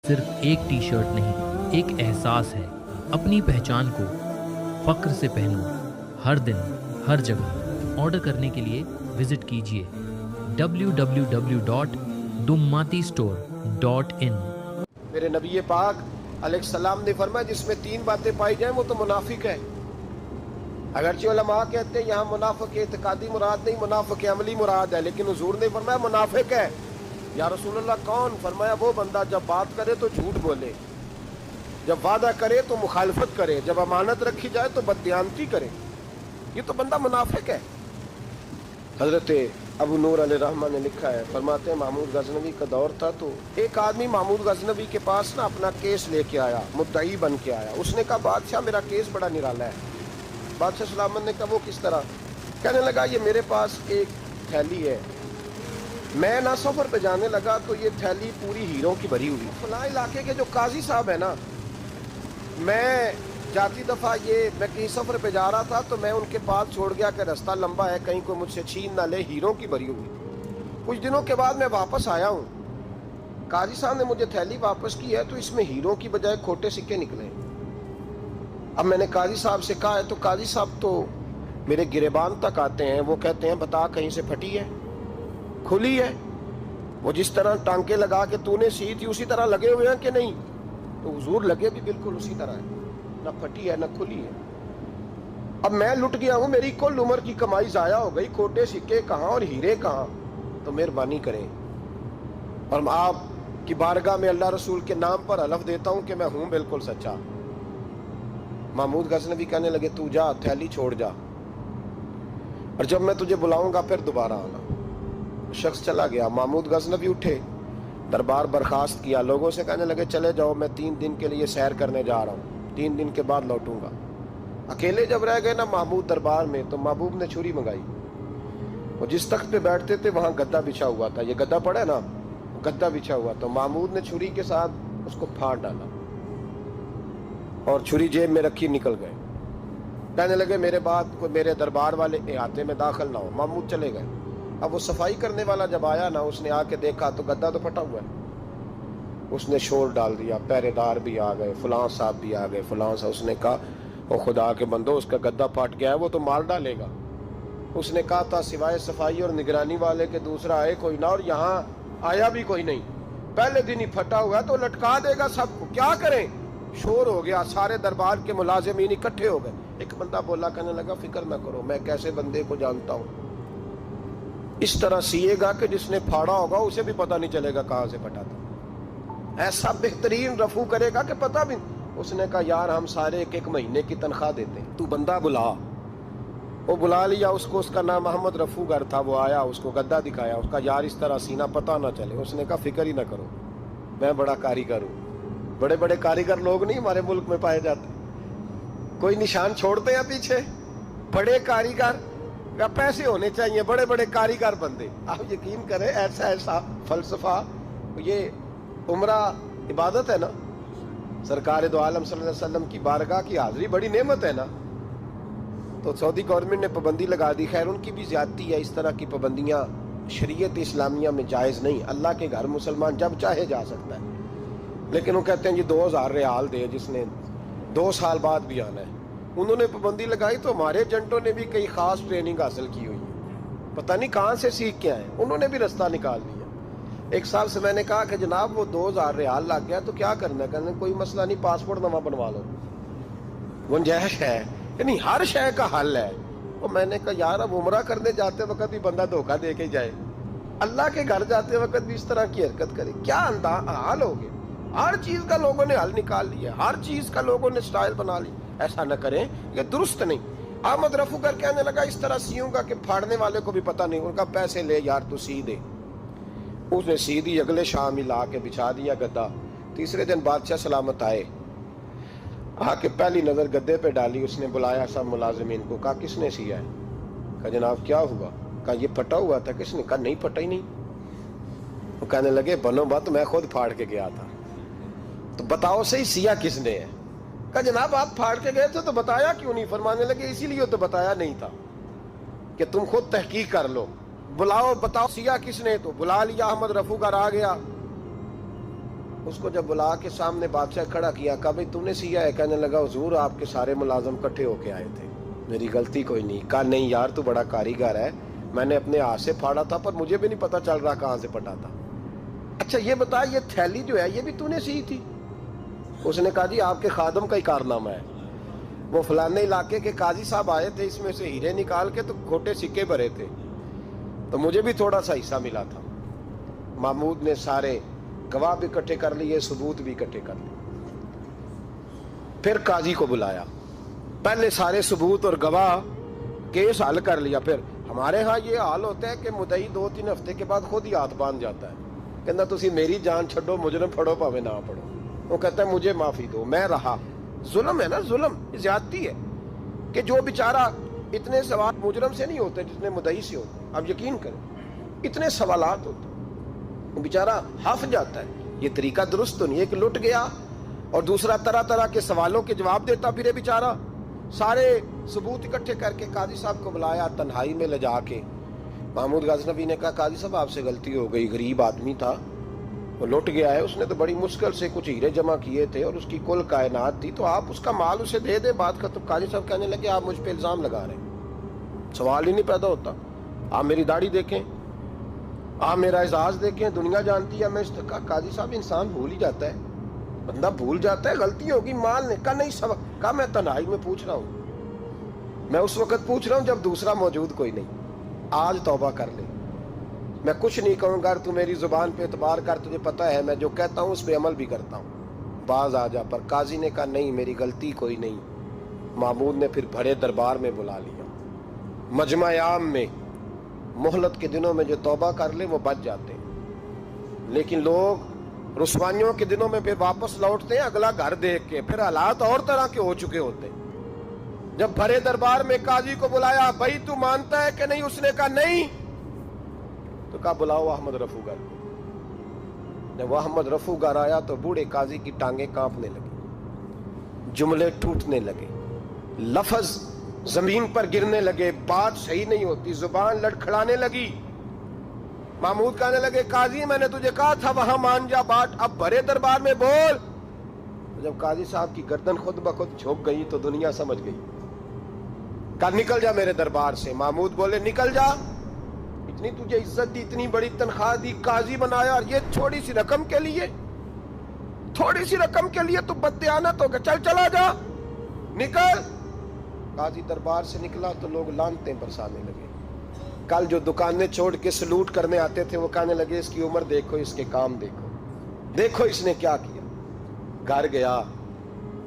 صرف ایک T shirt نہیں، ایک احساس ہے۔ اپنی پہچان کو فخر سے پہنو، ہر دن ہر جگہ۔ آرڈر کرنے کے لیے وزٹ کیجیے www.dummati-store.in۔ میرے نبی پاک علیہ السلام نے فرمایا جس میں تین باتیں پائی جائیں وہ تو منافق ہے۔ اگرچہ علماء کہتے ہیں یہاں منافق اعتقادی مراد نہیں، منافق عملی مراد ہے، لیکن حضور نے فرمایا منافق ہے۔ یا رسول اللہ کون؟ فرمایا وہ بندہ جب بات کرے تو جھوٹ بولے، جب وعدہ کرے تو مخالفت کرے، جب امانت رکھی جائے تو بددیانتی کرے، یہ تو بندہ منافق ہے۔ حضرت ابو نور علیہ رحمہ نے لکھا ہے، فرماتے ہیں محمود غزنوی کا دور تھا تو ایک آدمی محمود غزنوی کے پاس نا اپنا کیس لے کے آیا، مدعی بن کے آیا۔ اس نے کہا بادشاہ میرا کیس بڑا نرالا ہے۔ بادشاہ سلامت نے کہا وہ کس طرح؟ کہنے لگا یہ میرے پاس ایک تھیلی ہے، میں نہ سفر پہ جانے لگا تو یہ تھیلی پوری ہیروں کی بھری ہوئی، فلاں علاقے کے جو قاضی صاحب ہے نا، میں جاتی دفعہ میں کہیں سفر پہ جا رہا تھا تو میں ان کے پاس چھوڑ گیا کہ راستہ لمبا ہے، کہیں کوئی مجھ سے چھین نہ لے، ہیروں کی بھری ہوئی۔ کچھ دنوں کے بعد میں واپس آیا ہوں، قاضی صاحب نے مجھے تھیلی واپس کی ہے تو اس میں ہیروں کی بجائے کھوٹے سکے نکلے۔ اب میں نے قاضی صاحب سے کہا ہے تو قاضی صاحب تو میرے گریبان تک آتے ہیں، وہ کہتے ہیں بتا کہیں سے پھٹی ہے، کھلی ہے؟ وہ جس طرح ٹانکے لگا کے تو نے سی تھی اسی طرح لگے ہوئے ہیں کہ نہیں؟ تو حضور لگے بھی بالکل اسی طرح ہے، نہ پھٹی ہے نہ کھلی ہے۔ اب میں لٹ گیا ہوں، میری کل عمر کی کمائی ضائع ہو گئی، کھوٹے سکے کہاں اور ہیرے کہاں؟ تو مہربانی کریں اور آپ کی بارگاہ میں اللہ رسول کے نام پر حلف دیتا ہوں کہ میں ہوں بالکل سچا۔ محمود غزنوی کہنے لگے تو جا، تھیلی چھوڑ جا، اور جب میں تجھے بلاؤں گا پھر دوبارہ آنا۔ شخص چلا گیا۔ محمود غزنوی اٹھے، دربار برخاست کیا، لوگوں سے کہنے لگے چلے جاؤ، میں 3 دن کے لیے سیر کرنے جا رہا ہوں، 3 دن کے بعد لوٹوں گا۔ اکیلے جب رہ گئے نا محمود دربار میں تو محبوب نے چھری منگائی۔ وہ جس تخت پہ بیٹھتے تھے وہاں گدا بچھا ہوا تھا، یہ گدا پڑا ہے نا، گدا بچھا ہوا، تو محمود نے چھری کے ساتھ اس کو پھاڑ ڈالا اور چھری جیب میں رکھی، نکل گئے۔ کہنے لگے میرے بعد کوئی میرے دربار والے احاطے میں داخل نہ ہو۔ محمود چلے گئے۔ اب وہ صفائی کرنے والا جب آیا نا، اس نے آ کے دیکھا تو گدا تو پھٹا ہوا ہے۔ اس نے شور ڈال دیا، پہرے دار بھی آ گئے، فلاں صاحب بھی آ گئے، فلاں صاحب۔ اس نے کہا وہ خدا کے بندو، اس کا گدا پھٹ گیا ہے، وہ تو مار ڈالے گا۔ اس نے کہا تھا سوائے صفائی اور نگرانی والے کے دوسرا آئے کوئی نہ، اور یہاں آیا بھی کوئی نہیں، پہلے دن ہی پھٹا ہوا ہے تو لٹکا دے گا سب کو، کیا کریں؟ شور ہو گیا، سارے دربار کے ملازمین اکٹھے ہو گئے۔ ایک بندہ بولا، کہنے لگا فکر نہ کرو، میں کیسے بندے کو جانتا ہوں، اس طرح سیے گا کہ جس نے پھاڑا ہوگا اسے بھی پتہ نہیں چلے گا کہاں سے پھٹا تھا، ایسا بہترین رفو کرے گا کہ پتہ بھی۔ اس نے کہا یار ہم سارے 1 مہینے کی تنخواہ دیتے ہیں، تو بندہ بلا۔ وہ بلا لیا اس کو، اس کا نام محمد رفو گر تھا۔ وہ آیا، اس کو گدا دکھایا، اس کا یار اس طرح سینہ پتہ نہ چلے۔ اس نے کہا فکر ہی نہ کرو، میں بڑا کاریگر ہوں۔ بڑے بڑے کاریگر لوگ نہیں ہمارے ملک میں پائے جاتے، کوئی نشان چھوڑتے ہیں پیچھے؟ بڑے کاریگر یا پیسے ہونے چاہیے، بڑے بڑے کاریگر بندے۔ آپ یقین کریں ایسا ایسا فلسفہ، یہ عمرہ عبادت ہے نا، سرکار دو عالم صلی اللہ علیہ وسلم کی بارگاہ کی حاضری بڑی نعمت ہے نا۔ تو سعودی گورنمنٹ نے پابندی لگا دی، خیر ان کی بھی زیادتی ہے، اس طرح کی پابندیاں شریعت اسلامیہ میں جائز نہیں۔ اللہ کے گھر مسلمان جب چاہے جا سکتا ہے، لیکن وہ کہتے ہیں جی 2000 ریال دے جس نے 2 سال بعد بھی آنا ہے۔ انہوں نے پابندی لگائی تو ہمارے ایجنٹوں نے بھی کئی خاص ٹریننگ حاصل کی ہوئی ہے، پتہ نہیں کہاں سے سیکھ کے آئے، انہوں نے بھی رستہ نکال لیا۔ ایک صاحب سے میں نے کہا کہ جناب وہ 2000 ریال لگ گیا تو کیا کرنا ہے؟ کہنے کوئی مسئلہ نہیں، پاسپورٹ نواں بنوا لو، گنجائش ہے، یعنی ہر شے کا حل ہے۔ اور میں نے کہا یار اب عمرہ کرنے جاتے وقت بھی بندہ دھوکہ دے کے جائے، اللہ کے گھر جاتے وقت بھی اس طرح کی حرکت کرے، کیا حال ہو گیا؟ ہر چیز کا لوگوں نے حل نکال لیا، ہر چیز کا لوگوں نے سٹائل بنا لی، ایسا نہ کریں، یہ درست نہیں۔ احمد رفو کر کہنے لگا اس طرح سیوں گا کہ پھاڑنے والے کو بھی پتہ نہیں۔ ان کا پیسے لے یار تو سی دے۔ اس نے سی دی، اگلے شام ہی لا کے بچھا دیا گدا۔ تیسرے دن بادشاہ سلامت آئے، آ کے پہلی نظر گدے پہ ڈالی، اس نے بلایا سب ملازمین کو، کہا کس نے سیا ہے؟ کہا جناب کیا ہوا؟ کہا یہ پھٹا ہوا تھا۔ کس نے؟ کہا نہیں پھٹا ہی نہیں۔ وہ کہنے لگے بنو بات، میں خود پھاڑ کے گیا تھا، تو بتاؤ صحیح سیا کس نے ہے؟ کہا جناب آپ پھاڑ کے گئے تھے تو بتایا کیوں نہیں؟ فرمانے لگے اسی لیے تو بتایا نہیں تھا کہ تم خود تحقیق کر لو، بلاؤ بتاؤ سیا کس نے؟ تو بلا لیا، احمد رفو گر آ گیا۔ اس کو جب بلا کے سامنے بادشاہ کھڑا کیا، کہا بھائی تو نے سیا ہے؟ کہنے لگا حضور آپ کے سارے ملازم کٹھے ہو کے آئے تھے، میری غلطی کوئی نہیں۔ کہا نہیں یار تو بڑا کاریگر ہے، میں نے اپنے ہاتھ سے پھاڑا تھا پر مجھے بھی نہیں پتا چل رہا کہاں سے پھٹا تھا۔ اچھا یہ بتا یہ تھیلی جو ہے یہ بھی تو نے سی تھی؟ اس نے کہا جی آپ کے خادم کا ہی کارنامہ ہے، وہ فلانے علاقے کے قاضی صاحب آئے تھے، اس میں سے ہیرے نکال کے تو کھوٹے سکے بھرے تھے، تو مجھے بھی تھوڑا سا حصہ ملا تھا۔ محمود نے سارے گواہ بھی اکٹھے کر لیے، ثبوت بھی اکٹھے کر لیے۔ پھر قاضی کو بلایا، پہلے سارے ثبوت اور گواہ کیس حل کر لیا۔ پھر ہمارے ہاں یہ حال ہوتا ہے کہ مدعی 2-3 ہفتے کے بعد خود ہی ہاتھ باندھ جاتا ہے، کہنا تسی میری جان چھڈو، مجرم پھڑو پاوے نہ پڑھو۔ وہ کہتا ہے مجھے معافی دو، میں رہا۔ ظلم ہے نا، ظلم زیادتی ہے کہ جو بیچارہ اتنے سوال مجرم سے نہیں ہوتے جتنے مدعی سے ہوتے۔ اب یقین کریں اتنے سوالات ہوتے بیچارہ ہف جاتا ہے۔ یہ طریقہ درست تو نہیں، ایک لٹ گیا اور دوسرا طرح طرح کے سوالوں کے جواب دیتا پھرے بیچارہ۔ سارے ثبوت اکٹھے کر کے قاضی صاحب کو بلایا تنہائی میں لے جا کے۔ محمود غزنوی نے کہا قاضی صاحب آپ سے غلطی ہو گئی، غریب آدمی تھا، وہ لٹ گیا ہے، اس نے تو بڑی مشکل سے کچھ ہیرے جمع کیے تھے اور اس کی کل کائنات تھی، تو آپ اس کا مال اسے دے دیں، بات ختم۔ قاضی صاحب کہنے لگے آپ مجھ پہ الزام لگا رہے ہیں، سوال ہی نہیں پیدا ہوتا۔ آپ میری داڑھی دیکھیں، آپ میرا اعزاز دیکھیں، دنیا جانتی ہے میں اس کا۔ قاضی صاحب انسان بھول ہی جاتا ہے، بندہ بھول جاتا ہے، غلطی ہوگی، مال نے کہا نہیں سب کہا میں تنہائی میں پوچھ رہا ہوں، میں اس وقت پوچھ رہا ہوں جب دوسرا موجود کوئی نہیں، آج توبہ کر لے، میں کچھ نہیں کہوں گا، تو میری زبان پہ اعتبار کر، تجھے پتہ ہے میں جو کہتا ہوں اس پہ عمل بھی کرتا ہوں، باز آ جا۔ پر قاضی نے کہا نہیں میری غلطی کوئی نہیں۔ محمود نے پھر بڑے دربار میں بلا لیا، مجمع عام میں۔ مہلت کے دنوں میں جو توبہ کر لے وہ بچ جاتے ہیں، لیکن لوگ رسوائیوں کے دنوں میں پھر واپس لوٹتے ہیں اگلا گھر دیکھ کے، پھر حالات اور طرح کے ہو چکے ہوتے ہیں۔ جب بڑے دربار میں قاضی کو بلایا، بھائی تو مانتا ہے کہ نہیں؟ اس نے کہا نہیں، تو کہا بلاؤ احمد رفو گر کو۔ جب وہ احمد رفو گر آیا تو بوڑھے قاضی کی ٹانگیں کانپنے لگی، جملے ٹوٹنے لگے، لفظ زمین پر گرنے لگے، بات صحیح نہیں ہوتی، زبان لڑکھڑانے لگی۔ محمود کہنے لگے قاضی میں نے تجھے کہا تھا وہاں مان جا بات، اب بڑے دربار میں بول۔ جب قاضی صاحب کی گردن خود بخود جھک گئی تو دنیا سمجھ گئی، کہا نکل جا میرے دربار سے۔ محمود بولے نکل جا، اتنی تجھے عزت دی، اتنی بڑی تنخواہ دی، قاضی بنایا، اور یہ تھوڑی سی رقم کے لیے، تھوڑی سی رقم کے لیے تو بددیانت ہو گیا، چل چلا جا، نکل۔ قاضی دربار سے نکلا تو لوگ لعنتیں برسانے لگے۔ کل جو دکانیں چھوڑ کے سلوٹ کرنے آتے تھے وہ کہنے لگے اس کی عمر دیکھو، اس کے کام دیکھو، دیکھو اس نے کیا کیا۔ گھر گیا،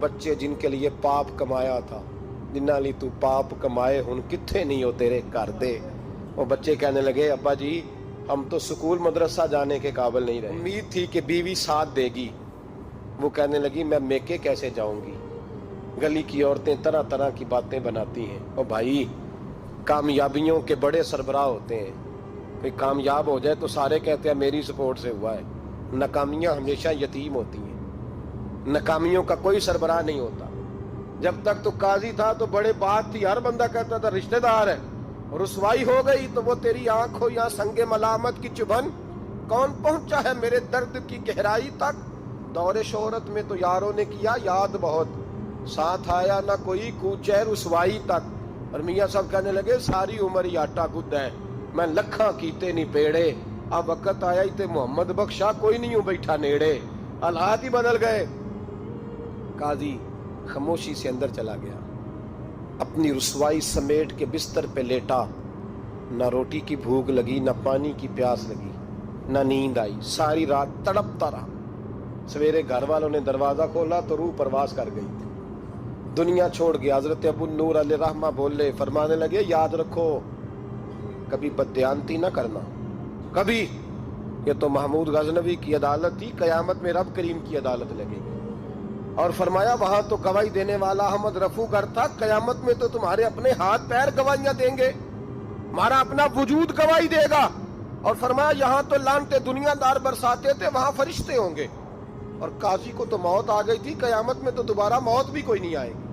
بچے جن کے لیے پاپ کمایا تھا، جنہ لی تو پاپ کمائے ہن کتھے نہیں ہو تیرے گھر دے۔ وہ بچے کہنے لگے ابا جی ہم تو سکول مدرسہ جانے کے قابل نہیں رہے، امید تھی کہ بیوی ساتھ دے گی۔ وہ کہنے لگی میں میکے کیسے جاؤں گی، گلی کی عورتیں طرح طرح کی باتیں بناتی ہیں۔ اور بھائی کامیابیوں کے بڑے سربراہ ہوتے ہیں، کوئی کامیاب ہو جائے تو سارے کہتے ہیں میری سپورٹ سے ہوا ہے۔ ناکامیاں ہمیشہ یتیم ہوتی ہیں، ناکامیوں کا کوئی سربراہ نہیں ہوتا۔ جب تک تو قاضی تھا تو بڑے بات تھی، ہر بندہ کہتا تھا رشتہ دار ہے، رسوائی ہو گئی تو وہ تیری آنکھ ہو یا سنگ ملامت کی چبھن، کون پہنچا ہے میرے درد کی گہرائی تک۔ دور شہرت میں تو یاروں نے کیا یاد بہت، ساتھ آیا نہ کوئی کوچے رسوائی تک۔ اور میاں صاحب کہنے لگے ساری عمر ہی آٹا گد ہے، میں لکھاں کیتے نہیں پیڑے، اب وقت آیا ہی تے محمد بخشا کوئی نہیں ہوں بیٹھا نیڑے۔ حالات ہی بدل گئے۔ قاضی خاموشی سے اندر چلا گیا، اپنی رسوائی سمیٹ کے بستر پہ لیٹا، نہ روٹی کی بھوک لگی، نہ پانی کی پیاس لگی، نہ نیند آئی، ساری رات تڑپتا رہا۔ سویرے گھر والوں نے دروازہ کھولا تو روح پرواز کر گئی تھی، دنیا چھوڑ گیا۔ حضرت ابو نور علیہ رحمہ بولے، فرمانے لگے یاد رکھو کبھی بددیانتی نہ کرنا، کبھی۔ یہ تو محمود غزنوی کی عدالت تھی، قیامت میں رب کریم کی عدالت لگے گی۔ اور فرمایا وہاں تو گواہی دینے والا احمد رفو گر تھا، قیامت میں تو تمہارے اپنے ہاتھ پیر گواہیاں دیں گے، ہمارا اپنا وجود گواہی دے گا۔ اور فرمایا یہاں تو لعنتیں دنیا دار برساتے تھے، وہاں فرشتے ہوں گے۔ اور قاضی کو تو موت آ گئی تھی، قیامت میں تو دوبارہ موت بھی کوئی نہیں آئے گی،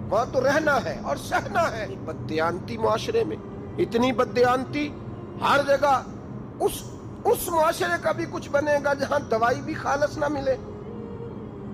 وہاں تو رہنا ہے اور سہنا ہے۔ بددیانتی معاشرے میں اتنی بددیانتی ہر جگہ، اس معاشرے کا بھی کچھ بنے گا جہاں دوائی بھی خالص نہ ملے،